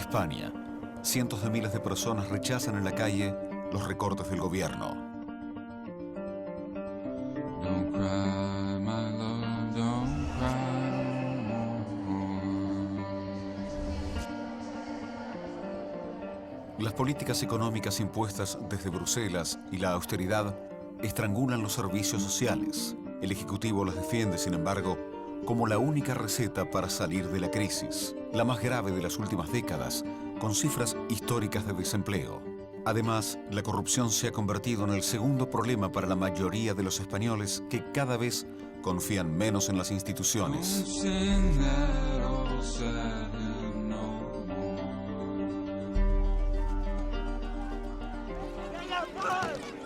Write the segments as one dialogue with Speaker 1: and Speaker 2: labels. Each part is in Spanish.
Speaker 1: España. Cientos de miles de personas rechazan en la calle los recortes del gobierno.
Speaker 2: Don't cry, my love, don't cry more.
Speaker 1: Las políticas económicas impuestas desde Bruselas y la austeridad estrangulan los servicios sociales. El Ejecutivo las defiende, sin embargo, como la única receta para salir de la crisis, la más grave de las últimas décadas, con cifras históricas de desempleo. Además, la corrupción se ha convertido en el segundo problema para la mayoría de los españoles que cada vez confían menos en las instituciones.
Speaker 2: Don't sing that old sad hymn no more.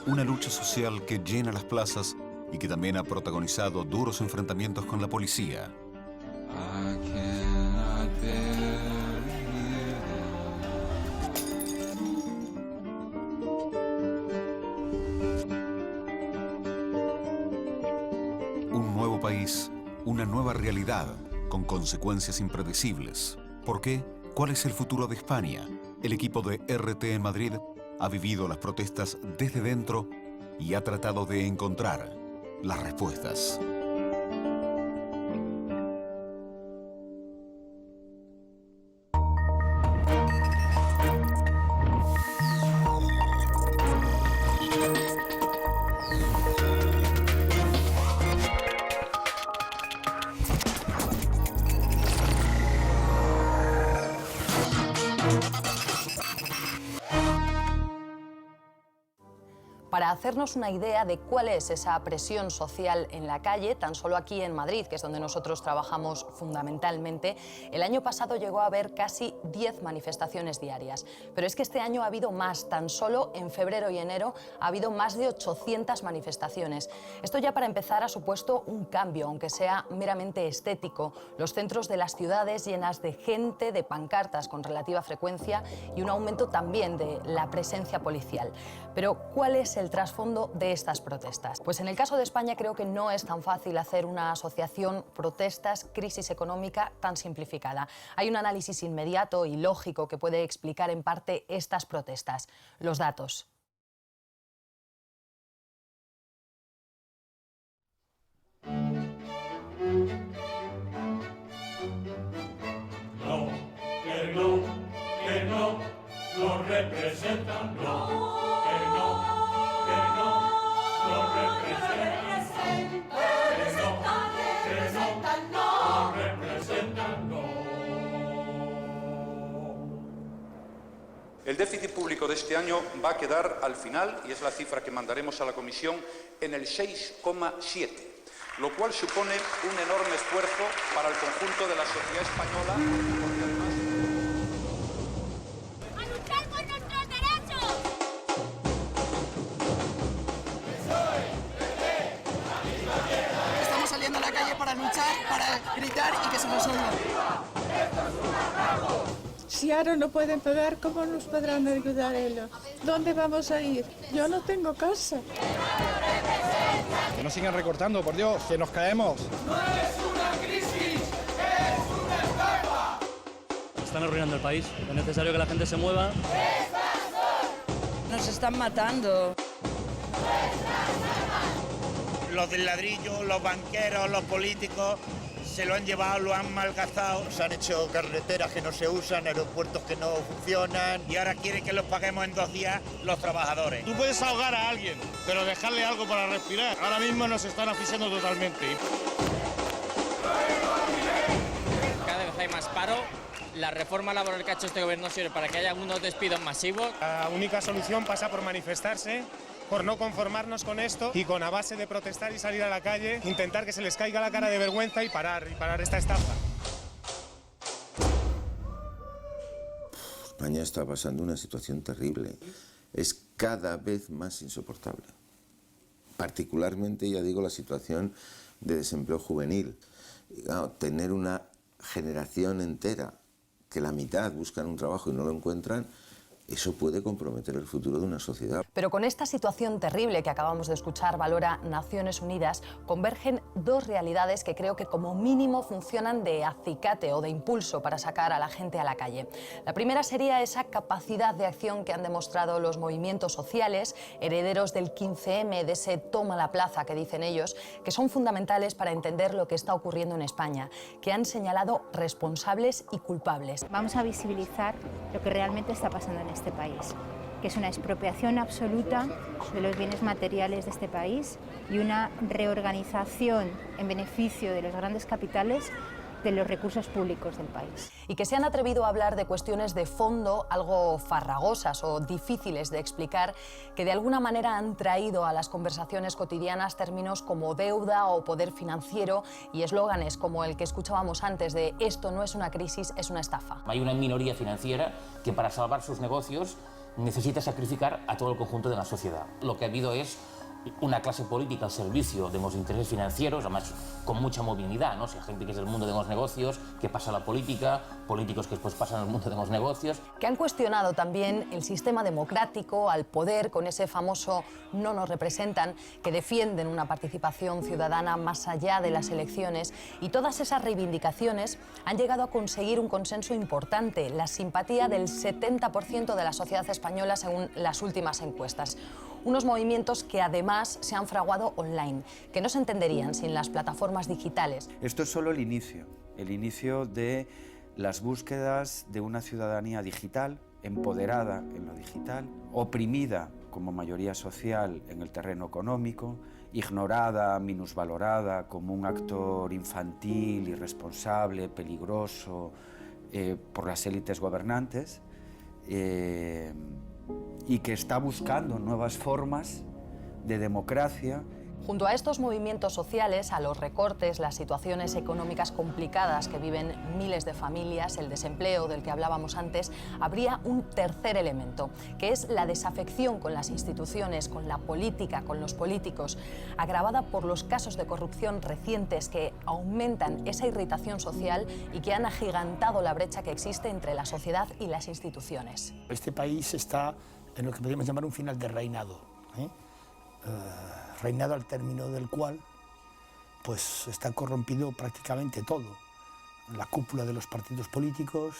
Speaker 1: Una lucha social que llena las plazas y que también ha protagonizado duros enfrentamientos con la policía.
Speaker 2: I cannot bear
Speaker 1: Un nuevo país, una nueva realidad, con consecuencias impredecibles. ¿Por qué? ¿Cuál es el futuro de España? El equipo de RT en Madrid ha vivido las protestas desde dentro y ha tratado de encontrar las respuestas.
Speaker 3: Para hacernos una idea de cuál es esa presión social en la calle, tan solo aquí en Madrid, que es donde nosotros trabajamos fundamentalmente, el año pasado llegó a haber casi 10 manifestaciones diarias. Pero es que este año ha habido más, tan solo en febrero y enero ha habido más de 800 manifestaciones. Esto ya para empezar ha supuesto un cambio, aunque sea meramente estético. Los centros de las ciudades llenas de gente, de pancartas con relativa frecuencia y un aumento también de la presencia policial. Pero ¿cuál es el trasfondo de estas protestas? Pues en el caso de España creo que no es tan fácil hacer una asociación protestas-crisis económica tan simplificada. Hay un análisis inmediato y lógico que puede explicar en parte estas protestas. Los datos.
Speaker 4: No, que no, no representan, no.
Speaker 5: El déficit público de este año va a quedar al final, y es la cifra que mandaremos a la Comisión, en el 6,7, lo cual supone un enorme esfuerzo para el conjunto de la sociedad española, porque además...
Speaker 6: ¡A luchar por nuestros derechos!
Speaker 7: Estamos saliendo a la calle para luchar, para gritar y que se nos oiga.
Speaker 8: Si ahora no pueden pagar, ¿cómo nos podrán ayudar ellos? ¿Dónde vamos a ir? Yo no tengo casa.
Speaker 9: Que no sigan recortando, por Dios, que nos caemos.
Speaker 4: No es una crisis, es una estafa.
Speaker 10: Están arruinando el país. Es necesario que la gente se mueva.
Speaker 7: Nos están matando.
Speaker 11: Los del ladrillo, los banqueros, los políticos se lo han llevado, lo han malgastado. Se han hecho carreteras que no se usan, aeropuertos que no funcionan. Y ahora quieren que los paguemos en 2 días los trabajadores.
Speaker 9: Tú puedes ahogar a alguien, pero dejarle algo para respirar. Ahora mismo nos están asfixiando totalmente.
Speaker 10: Cada vez hay más paro. La reforma laboral que ha hecho este gobierno sirve para que haya unos despidos masivos.
Speaker 9: La única solución pasa por manifestarse, por no conformarnos con esto y con a base de protestar y salir a la calle, intentar que se les caiga la cara de vergüenza y parar esta estafa.
Speaker 12: España está pasando una situación terrible. Es cada vez más insoportable. Particularmente, ya digo, la situación de desempleo juvenil. Y, claro, tener una generación entera que la mitad buscan un trabajo y no lo encuentran, eso puede comprometer el futuro de una sociedad.
Speaker 3: Pero con esta situación terrible que acabamos de escuchar, valora Naciones Unidas, convergen dos realidades que creo que como mínimo funcionan de acicate o de impulso para sacar a la gente a la calle. La primera sería esa capacidad de acción que han demostrado los movimientos sociales, herederos del 15M, de ese toma la plaza que dicen ellos, que son fundamentales para entender lo que está ocurriendo en España, que han señalado responsables y culpables.
Speaker 13: Vamos a visibilizar lo que realmente está pasando en este país, que es una expropiación absoluta de los bienes materiales de este país y una reorganización en beneficio de los grandes capitales de los recursos públicos del país.
Speaker 3: Y que se han atrevido a hablar de cuestiones de fondo algo farragosas o difíciles de explicar, que de alguna manera han traído a las conversaciones cotidianas términos como deuda o poder financiero y eslóganes como el que escuchábamos antes de esto no es una crisis, es una estafa.
Speaker 14: Hay una minoría financiera que para salvar sus negocios necesita sacrificar a todo el conjunto de la sociedad. Lo que ha habido es una clase política al servicio de los intereses financieros, además con mucha movilidad, ¿no? O sea, gente que es del mundo de los negocios, que pasa a la política, políticos que después pasan al mundo de los negocios.
Speaker 3: Que han cuestionado también el sistema democrático, al poder, con ese famoso no nos representan, que defienden una participación ciudadana más allá de las elecciones, y todas esas reivindicaciones han llegado a conseguir un consenso importante, la simpatía del 70% de la sociedad española según las últimas encuestas. Unos movimientos que además se han fraguado online, que no se entenderían sin las plataformas digitales.
Speaker 15: Esto es solo el inicio de las búsquedas de una ciudadanía digital, empoderada en lo digital, oprimida como mayoría social en el terreno económico, ignorada, minusvalorada como un actor infantil, irresponsable, peligroso por las élites gobernantes, y que está buscando nuevas formas de democracia.
Speaker 3: Junto a estos movimientos sociales, a los recortes, las situaciones económicas complicadas que viven miles de familias, el desempleo del que hablábamos antes, habría un tercer elemento, que es la desafección con las instituciones, con la política, con los políticos, agravada por los casos de corrupción recientes que aumentan esa irritación social y que han agigantado la brecha que existe entre la sociedad y las instituciones.
Speaker 16: Este país está en lo que podríamos llamar un final de reinado, reinado al término del cual pues está corrompido prácticamente todo. La cúpula de los partidos políticos,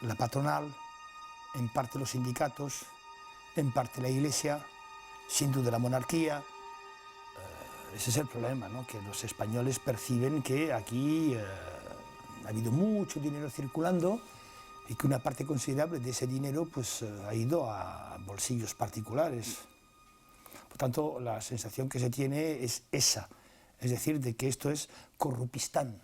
Speaker 16: la patronal, en parte los sindicatos, en parte la Iglesia, sin duda la monarquía. Ese es el problema, ¿no? Que los españoles perciben que aquí ha habido mucho dinero circulando y que una parte considerable de ese dinero pues, ha ido a bolsillos particulares. Por tanto, la sensación que se tiene es esa, es decir, de que esto es corrupistán.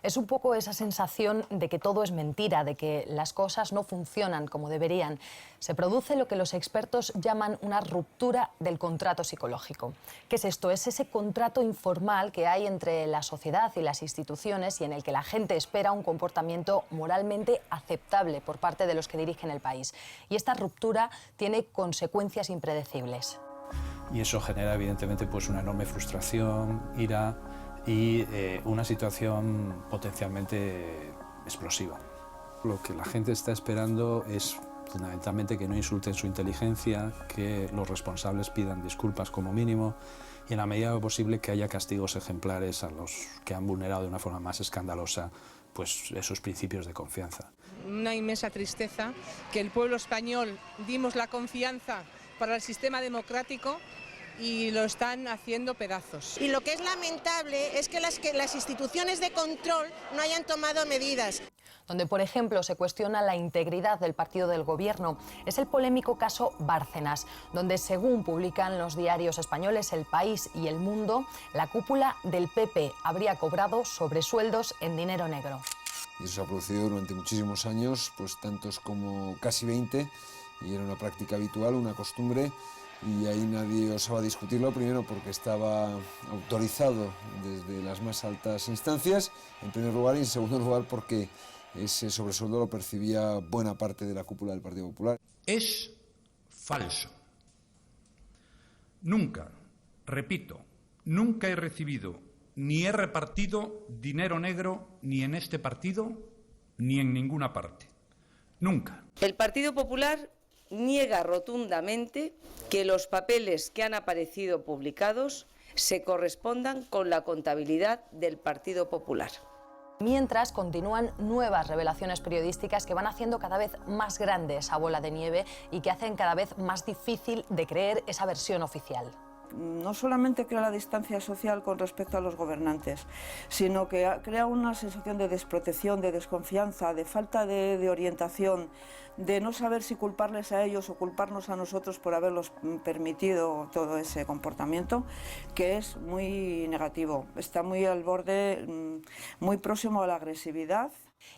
Speaker 3: Es un poco esa sensación de que todo es mentira, de que las cosas no funcionan como deberían. Se produce lo que los expertos llaman una ruptura del contrato psicológico. ¿Qué es esto? Es ese contrato informal que hay entre la sociedad y las instituciones y en el que la gente espera un comportamiento moralmente aceptable por parte de los que dirigen el país. Y esta ruptura tiene consecuencias impredecibles.
Speaker 17: Y eso genera evidentemente pues, una enorme frustración, ira y una situación potencialmente explosiva. Lo que la gente está esperando es fundamentalmente que no insulten su inteligencia, que los responsables pidan disculpas como mínimo y en la medida de lo posible que haya castigos ejemplares a los que han vulnerado de una forma más escandalosa pues, esos principios de confianza.
Speaker 18: Una inmensa tristeza que el pueblo español dimos la confianza para el sistema democrático y lo están haciendo pedazos.
Speaker 19: Y lo que es lamentable es que las instituciones de control no hayan tomado medidas.
Speaker 3: Donde, por ejemplo, se cuestiona la integridad del partido del gobierno, es el polémico caso Bárcenas, donde, según publican los diarios españoles El País y El Mundo, la cúpula del PP habría cobrado sobresueldos en dinero negro.
Speaker 20: Y eso se ha producido durante muchísimos años, pues tantos como casi 20, y era una práctica habitual, una costumbre, y ahí nadie osaba discutirlo, primero porque estaba autorizado desde las más altas instancias, en primer lugar, y en segundo lugar porque ese sobresueldo lo percibía buena parte de la cúpula del Partido Popular.
Speaker 21: Es falso. Nunca, repito, nunca he recibido ni he repartido dinero negro ni en este partido ni en ninguna parte. Nunca.
Speaker 22: El Partido Popular niega rotundamente que los papeles que han aparecido publicados se correspondan con la contabilidad del Partido Popular.
Speaker 3: Mientras continúan nuevas revelaciones periodísticas que van haciendo cada vez más grande esa bola de nieve y que hacen cada vez más difícil de creer esa versión oficial.
Speaker 23: No solamente crea la distancia social con respecto a los gobernantes, sino que crea una sensación de desprotección, de desconfianza, de falta de orientación, de no saber si culparles a ellos o culparnos a nosotros por haberlos permitido todo ese comportamiento, que es muy negativo. Está muy al borde, muy próximo a la agresividad.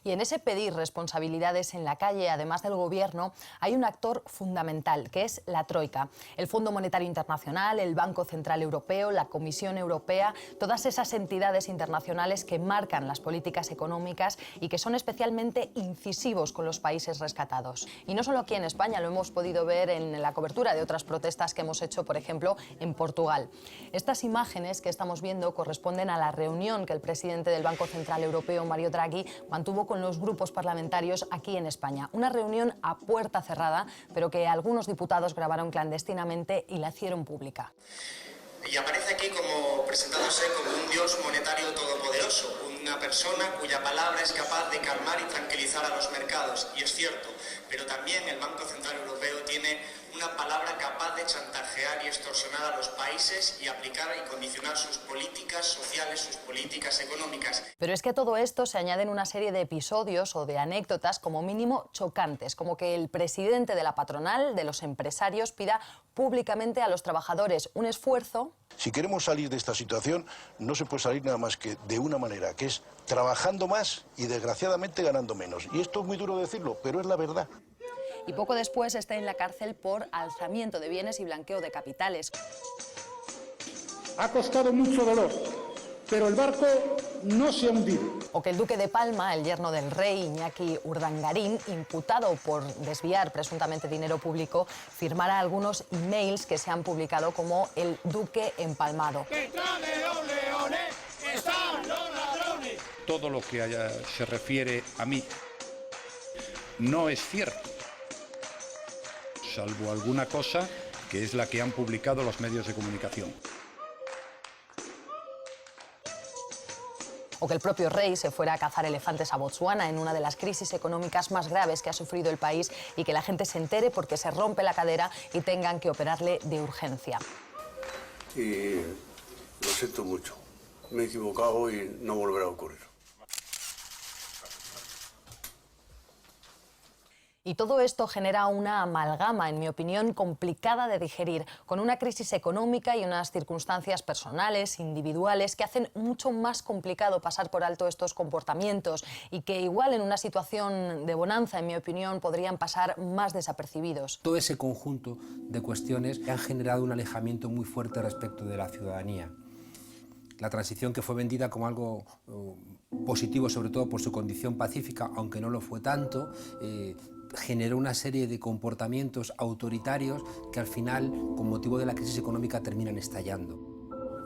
Speaker 3: Y en ese pedir responsabilidades en la calle, además del Gobierno, hay un actor fundamental, que es la Troika. El Fondo Monetario Internacional, el Banco Central Europeo, la Comisión Europea, todas esas entidades internacionales que marcan las políticas económicas y que son especialmente incisivos con los países rescatados. Y no solo aquí en España, lo hemos podido ver en la cobertura de otras protestas que hemos hecho, por ejemplo, en Portugal. Estas imágenes que estamos viendo corresponden a la reunión que el presidente del Banco Central Europeo, Mario Draghi, mantuvo con los grupos parlamentarios aquí en España. Una reunión a puerta cerrada, pero que algunos diputados grabaron clandestinamente y la hicieron pública.
Speaker 24: Y aparece aquí como presentándose como un dios monetario todopoderoso, una persona cuya palabra es capaz de calmar y tranquilizar a los mercados. Y es cierto, pero también el Banco Central Europeo tiene una palabra capaz de chantajear y extorsionar a los países y aplicar y condicionar sus políticas sociales, sus políticas económicas.
Speaker 3: Pero es que a todo esto se añaden una serie de episodios o de anécdotas como mínimo chocantes, como que el presidente de la patronal, de los empresarios, pida públicamente a los trabajadores un esfuerzo.
Speaker 25: Si queremos salir de esta situación, no se puede salir nada más que de una manera, que es trabajando más y desgraciadamente ganando menos. Y esto es muy duro decirlo, pero es la verdad.
Speaker 3: Y poco después está en la cárcel por alzamiento de bienes y blanqueo de capitales.
Speaker 26: Ha costado mucho dolor, pero el barco no se ha hundido.
Speaker 3: O que el duque de Palma, el yerno del rey, Iñaki Urdangarín, imputado por desviar presuntamente dinero público, firmara algunos emails que se han publicado como el duque empalmado.
Speaker 4: ¡Detrás de los leones están los ladrones!
Speaker 21: Todo lo que se refiere a mí no es cierto, salvo alguna cosa que es la que han publicado los medios de comunicación.
Speaker 3: O que el propio rey se fuera a cazar elefantes a Botsuana en una de las crisis económicas más graves que ha sufrido el país y que la gente se entere porque se rompe la cadera y tengan que operarle de urgencia.
Speaker 27: Y lo siento mucho, me he equivocado y no volverá a ocurrir.
Speaker 3: Y todo esto genera una amalgama, en mi opinión, complicada de digerir, con una crisis económica y unas circunstancias personales, individuales, que hacen mucho más complicado pasar por alto estos comportamientos y que igual en una situación de bonanza, en mi opinión, podrían pasar más desapercibidos.
Speaker 28: Todo ese conjunto de cuestiones han generado un alejamiento muy fuerte respecto de la ciudadanía. La transición, que fue vendida como algo positivo, sobre todo por su condición pacífica, aunque no lo fue tanto, generó una serie de comportamientos autoritarios que al final, con motivo de la crisis económica, terminan estallando.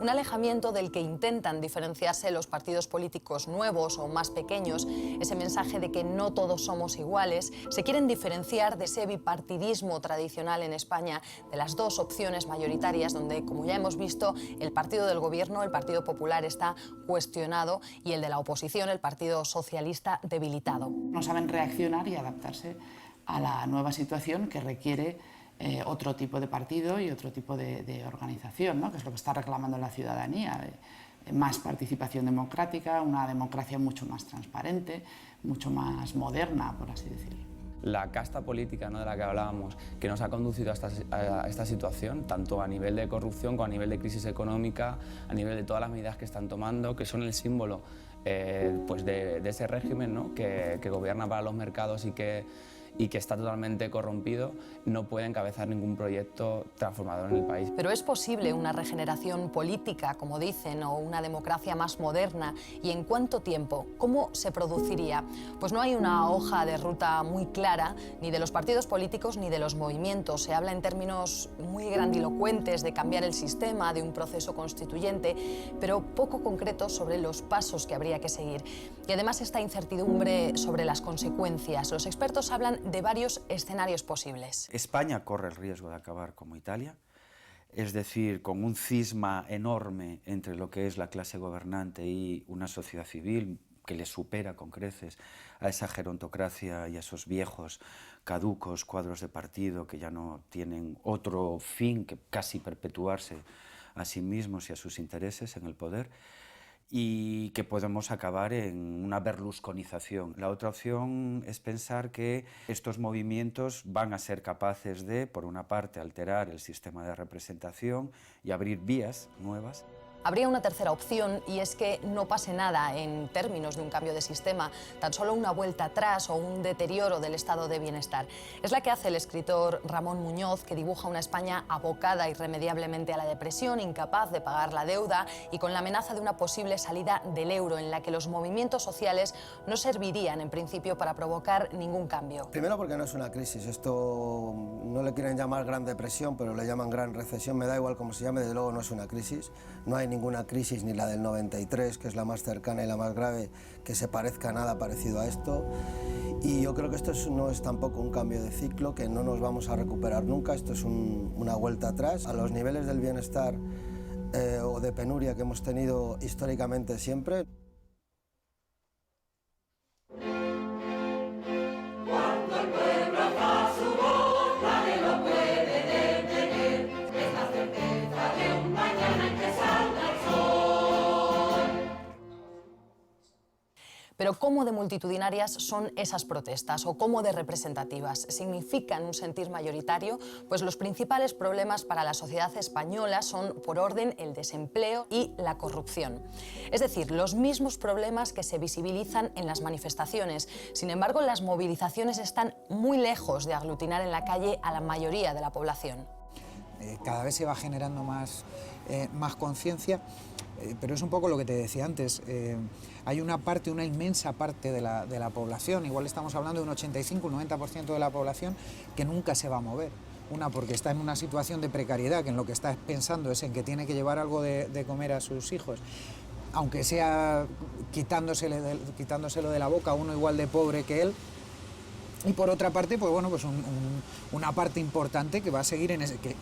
Speaker 3: Un alejamiento del que intentan diferenciarse los partidos políticos nuevos o más pequeños, ese mensaje de que no todos somos iguales. Se quieren diferenciar de ese bipartidismo tradicional en España, de las dos opciones mayoritarias, donde, como ya hemos visto, el partido del Gobierno, el Partido Popular, está cuestionado y el de la oposición, el Partido Socialista, debilitado.
Speaker 29: No saben reaccionar y adaptarse a la nueva situación que requiere otro tipo de partido y otro tipo de organización, ¿no? Que es lo que está reclamando la ciudadanía. Más participación democrática, una democracia mucho más transparente, mucho más moderna, por así decirlo.
Speaker 30: La casta política, ¿no?, de la que hablábamos, que nos ha conducido a esta situación, tanto a nivel de corrupción como a nivel de crisis económica, a nivel de todas las medidas que están tomando, que son el símbolo pues de ese régimen, ¿no?, que gobierna para los mercados y que y que está totalmente corrompido, no puede encabezar ningún proyecto transformador en el país.
Speaker 3: Pero ¿es posible una regeneración política, como dicen, o una democracia más moderna? ¿Y en cuánto tiempo? ¿Cómo se produciría? Pues no hay una hoja de ruta muy clara, ni de los partidos políticos ni de los movimientos. Se habla en términos muy grandilocuentes de cambiar el sistema, de un proceso constituyente, pero poco concreto sobre los pasos que habría que seguir. Y además esta incertidumbre sobre las consecuencias. Los expertos hablan de varios escenarios posibles.
Speaker 15: España corre el riesgo de acabar como Italia, es decir, con un cisma enorme entre lo que es la clase gobernante y una sociedad civil que le supera con creces a esa gerontocracia y a esos viejos, caducos cuadros de partido que ya no tienen otro fin que casi perpetuarse a sí mismos y a sus intereses en el poder, y que podemos acabar en una berlusconización. La otra opción es pensar que estos movimientos van a ser capaces de, por una parte, alterar el sistema de representación y abrir vías nuevas.
Speaker 3: Habría una tercera opción, y es que no pase nada en términos de un cambio de sistema, tan solo una vuelta atrás o un deterioro del estado de bienestar. Es la que hace el escritor Ramón Muñoz, que dibuja una España abocada irremediablemente a la depresión, incapaz de pagar la deuda y con la amenaza de una posible salida del euro, en la que los movimientos sociales no servirían en principio para provocar ningún cambio.
Speaker 1: Primero porque no es una crisis, esto no le quieren llamar gran depresión, pero le llaman gran recesión, me da igual cómo se llame, desde luego no es una crisis, no hay ninguna crisis, ni la del 93, que es la más cercana y la más grave, que se parezca a nada parecido a esto. Y yo creo que esto no es tampoco un cambio de ciclo, que no nos vamos a recuperar nunca, esto es una vuelta atrás a los niveles del bienestar o de penuria que hemos tenido históricamente siempre.
Speaker 3: Pero ¿cómo de multitudinarias son esas protestas o cómo de representativas? ¿Significan un sentir mayoritario? Pues los principales problemas para la sociedad española son, por orden, el desempleo y la corrupción. Es decir, los mismos problemas que se visibilizan en las manifestaciones. Sin embargo, las movilizaciones están muy lejos de aglutinar en la calle a la mayoría de la población.
Speaker 2: Cada vez se va generando más conciencia, pero es un poco lo que te decía antes. Hay una inmensa parte de la población, igual estamos hablando de un 85, un 90% de la población, que nunca se va a mover. Una, porque está en una situación de precariedad, que en lo que está pensando es en que tiene que llevar algo de comer a sus hijos, aunque sea quitándoselo de la boca a uno igual de pobre que él. Y por otra parte, pues bueno, pues una parte importante que va a seguir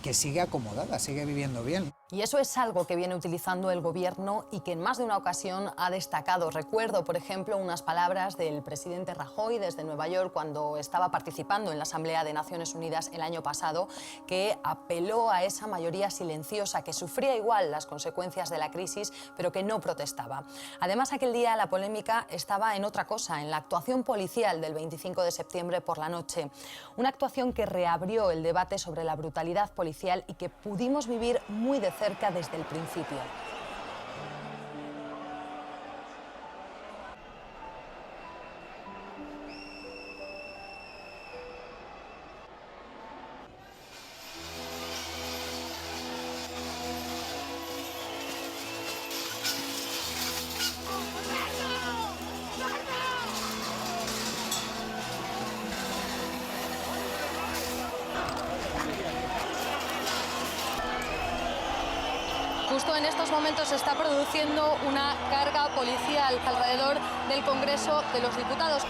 Speaker 2: que sigue acomodada, sigue viviendo bien.
Speaker 3: Y eso es algo que viene utilizando el gobierno y que en más de una ocasión ha destacado. Recuerdo, por ejemplo, unas palabras del presidente Rajoy desde Nueva York cuando estaba participando en la Asamblea de Naciones Unidas el año pasado, que apeló a esa mayoría silenciosa que sufría igual las consecuencias de la crisis, pero que no protestaba. Además, aquel día la polémica estaba en otra cosa, en la actuación policial del 25 de septiembre por la noche. Una actuación que reabrió el debate sobre la brutalidad policial y que pudimos vivir muy de cerca desde el principio. Justo en estos momentos se está produciendo una carga policial alrededor del Congreso de los Diputados.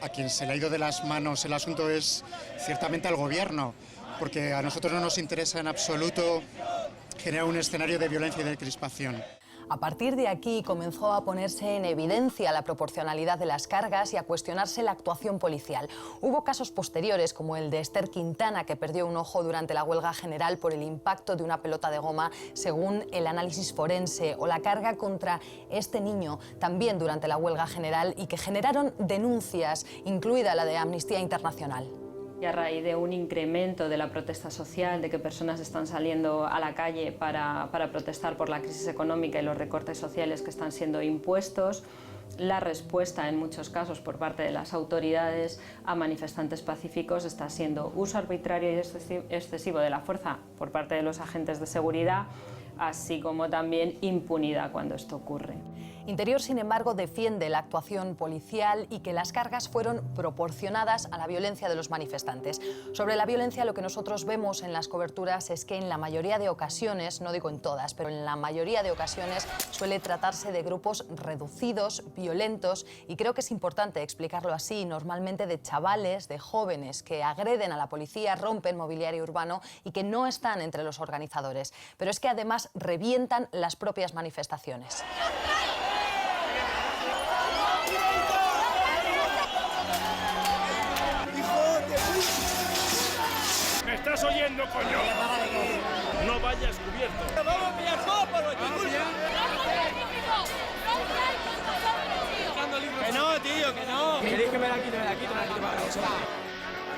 Speaker 5: a quien se le ha ido de las manos el asunto es ciertamente al Gobierno, porque a nosotros no nos interesa en absoluto generar un escenario de violencia y de crispación.
Speaker 3: A partir de aquí comenzó a ponerse en evidencia la proporcionalidad de las cargas y a cuestionarse la actuación policial. Hubo casos posteriores, como el de Esther Quintana, que perdió un ojo durante la huelga general por el impacto de una pelota de goma, según el análisis forense, o la carga contra este niño, también durante la huelga general, y que generaron denuncias, incluida la de Amnistía Internacional.
Speaker 6: Y a raíz de un incremento de la protesta social, de que personas están saliendo a la calle para protestar por la crisis económica y los recortes sociales que están siendo impuestos, la respuesta en muchos casos por parte de las autoridades a manifestantes pacíficos está siendo uso arbitrario y excesivo de la fuerza por parte de los agentes de seguridad, así como también impunidad cuando esto ocurre.
Speaker 3: Interior, sin embargo, defiende la actuación policial y que las cargas fueron proporcionadas a la violencia de los manifestantes. Sobre la violencia, lo que nosotros vemos en las coberturas es que en la mayoría de ocasiones, no digo en todas, pero en la mayoría de ocasiones suele tratarse de grupos reducidos, violentos, y creo que es importante explicarlo así, normalmente de chavales, de jóvenes que agreden a la policía, rompen mobiliario urbano y que no están entre los organizadores. Pero es que además revientan las propias manifestaciones.
Speaker 7: ¿Me estás oyendo, coño? No vayas cubierto. ¡Vamos a pillar todo por nuestra culpa! Que no, tío, que no. ¿Queréis que me la quite? Me la quito,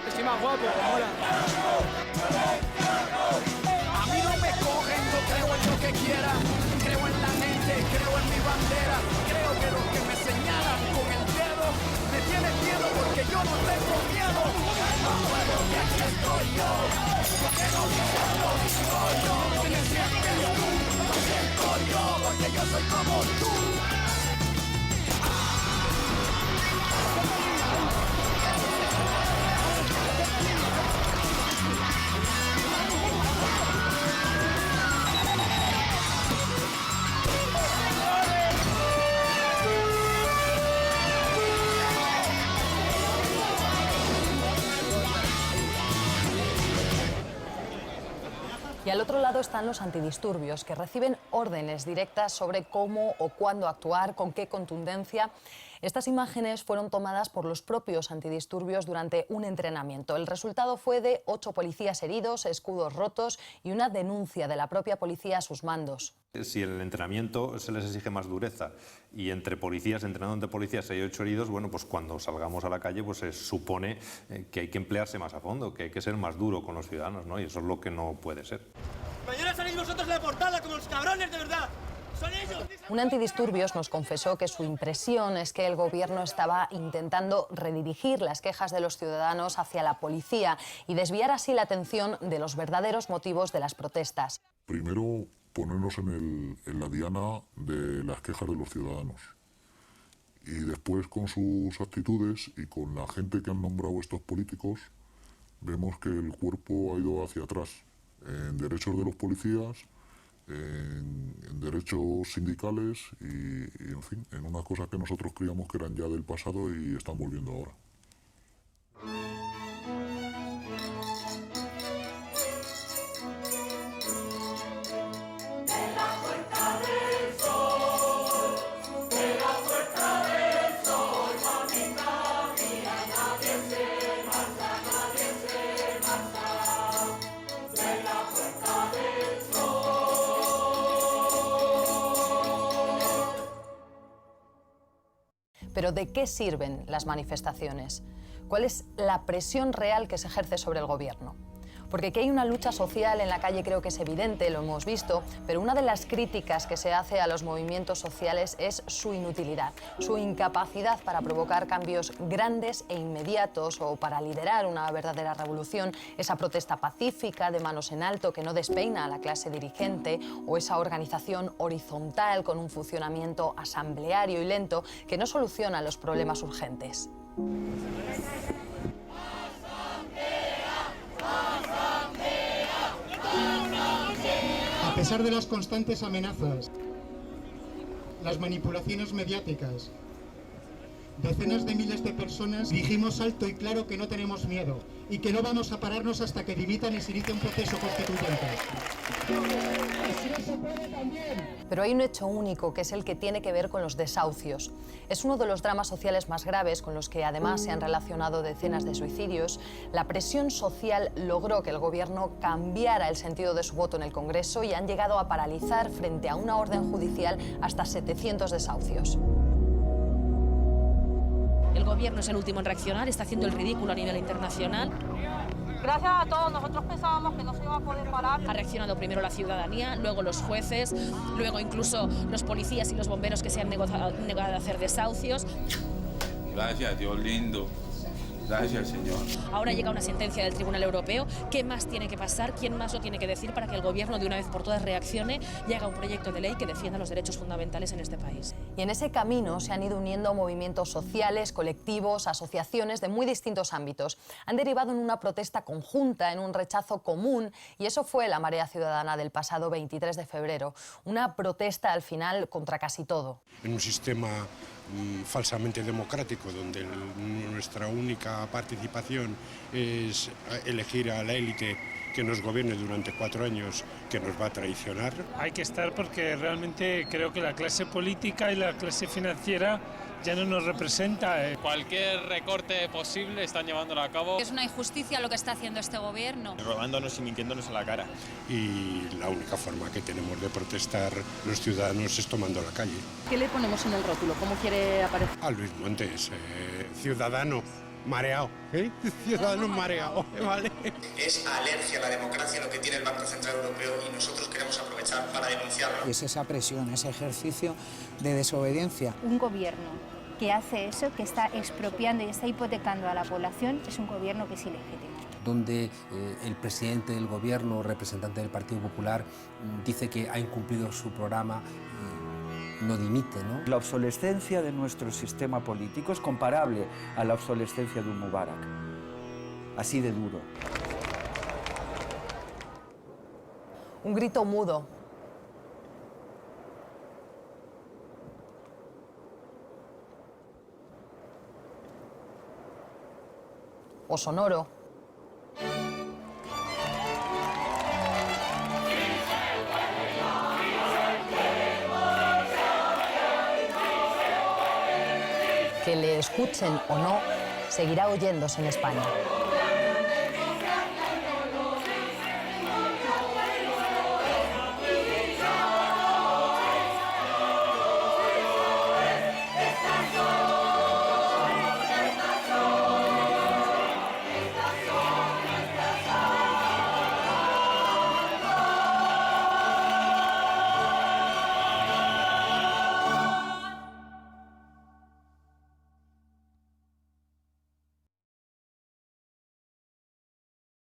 Speaker 7: estoy más guapo, mola.
Speaker 4: A mí no me cogen, no creo en lo que quiera. Creo en la gente, creo en mi bandera. Creo que los que me señalan con el dedo me tienen miedo porque yo no tengo miedo. No puedo, que aquí estoy yo. Que no lo digo yo. Que me sientes tú, lo siento yo, porque yo soy como tú.
Speaker 3: Y al otro lado están los antidisturbios, que reciben órdenes directas sobre cómo o cuándo actuar, con qué contundencia. Estas imágenes fueron tomadas por los propios antidisturbios durante un entrenamiento. El resultado fue de 8 policías heridos, escudos rotos y una denuncia de la propia policía a sus mandos.
Speaker 8: Si en el entrenamiento se les exige más dureza y entre policías, entrenando entre policías, hay 8 heridos, bueno, pues cuando salgamos a la calle pues se supone que hay que emplearse más a fondo, que hay que ser más duro con los ciudadanos, ¿no? Y eso es lo que no puede ser.
Speaker 7: Mañana salís vosotros de la portada como los cabrones, de verdad. ¡Son ellos!
Speaker 3: Un antidisturbios nos confesó que su impresión es que el gobierno estaba intentando redirigir las quejas de los ciudadanos hacia la policía y desviar así la atención de los verdaderos motivos de las protestas.
Speaker 9: Primero, ponernos en la diana de las quejas de los ciudadanos. Y después, con sus actitudes y con la gente que han nombrado estos políticos, vemos que el cuerpo ha ido hacia atrás en derechos de los policías, en derechos sindicales y, en fin, en unas cosas que nosotros creíamos que eran ya del pasado y están volviendo ahora.
Speaker 3: Pero ¿de qué sirven las manifestaciones? ¿Cuál es la presión real que se ejerce sobre el gobierno? Porque que hay una lucha social en la calle creo que es evidente, lo hemos visto, pero una de las críticas que se hace a los movimientos sociales es su inutilidad, su incapacidad para provocar cambios grandes e inmediatos o para liderar una verdadera revolución, esa protesta pacífica de manos en alto que no despeina a la clase dirigente o esa organización horizontal con un funcionamiento asambleario y lento que no soluciona los problemas urgentes.
Speaker 26: A pesar de las constantes amenazas, las manipulaciones mediáticas
Speaker 10: decenas de miles de personas dijimos alto y claro que no tenemos miedo y que no vamos a pararnos hasta que dimitan y se inicie un proceso constituyente.
Speaker 3: Pero hay un hecho único, que es el que tiene que ver con los desahucios. Es uno de los dramas sociales más graves, con los que además se han relacionado decenas de suicidios. La presión social logró que el gobierno cambiara el sentido de su voto en el Congreso y han llegado a paralizar frente a una orden judicial hasta 700 desahucios.
Speaker 11: El gobierno es el último en reaccionar, está haciendo el ridículo a nivel internacional.
Speaker 12: Gracias a todos, nosotros pensábamos que no se iba a poder parar.
Speaker 11: Ha reaccionado primero la ciudadanía, luego los jueces, luego incluso los policías y los bomberos que se han negado a hacer desahucios.
Speaker 13: Gracias, Dios lindo. Gracias, Señor.
Speaker 11: Ahora llega una sentencia del Tribunal Europeo. ¿Qué más tiene que pasar? ¿Quién más lo tiene que decir para que el gobierno de una vez por todas reaccione y haga un proyecto de ley que defienda los derechos fundamentales en este país?
Speaker 3: Y en ese camino se han ido uniendo movimientos sociales, colectivos, asociaciones de muy distintos ámbitos. Han derivado en una protesta conjunta, en un rechazo común, y eso fue la Marea Ciudadana del pasado 23 de febrero. Una protesta al final contra casi todo.
Speaker 14: En un sistema falsamente democrático, donde nuestra única participación es elegir a la élite que nos gobierne durante 4 años, que nos va a traicionar.
Speaker 16: Hay que estar porque realmente creo que la clase política y la clase financiera ya no nos representa.
Speaker 17: Cualquier recorte posible están llevándolo a cabo.
Speaker 18: Es una injusticia lo que está haciendo este gobierno.
Speaker 17: Robándonos y mintiéndonos a la cara.
Speaker 14: Y la única forma que tenemos de protestar los ciudadanos es tomando la calle.
Speaker 11: ¿Qué le ponemos en el rótulo? ¿Cómo quiere aparecer?
Speaker 14: A Luis Montes, ciudadano mareado, ciudadano mareado, ¿vale?
Speaker 24: Es alergia a la democracia lo que tiene el Banco Central Europeo y nosotros queremos aprovechar para denunciarlo.
Speaker 2: Es esa presión, ese ejercicio de desobediencia.
Speaker 19: Un gobierno que hace eso, que está expropiando y está hipotecando a la población, es un gobierno que es ilegítimo.
Speaker 28: Donde el presidente del gobierno, representante del Partido Popular, dice que ha incumplido su programa, no dimite, ¿no?
Speaker 15: La obsolescencia de nuestro sistema político es comparable a la obsolescencia de un Mubarak. Así de duro.
Speaker 3: Un grito mudo. O sonoro. Que le escuchen o no, seguirá oyéndose en España.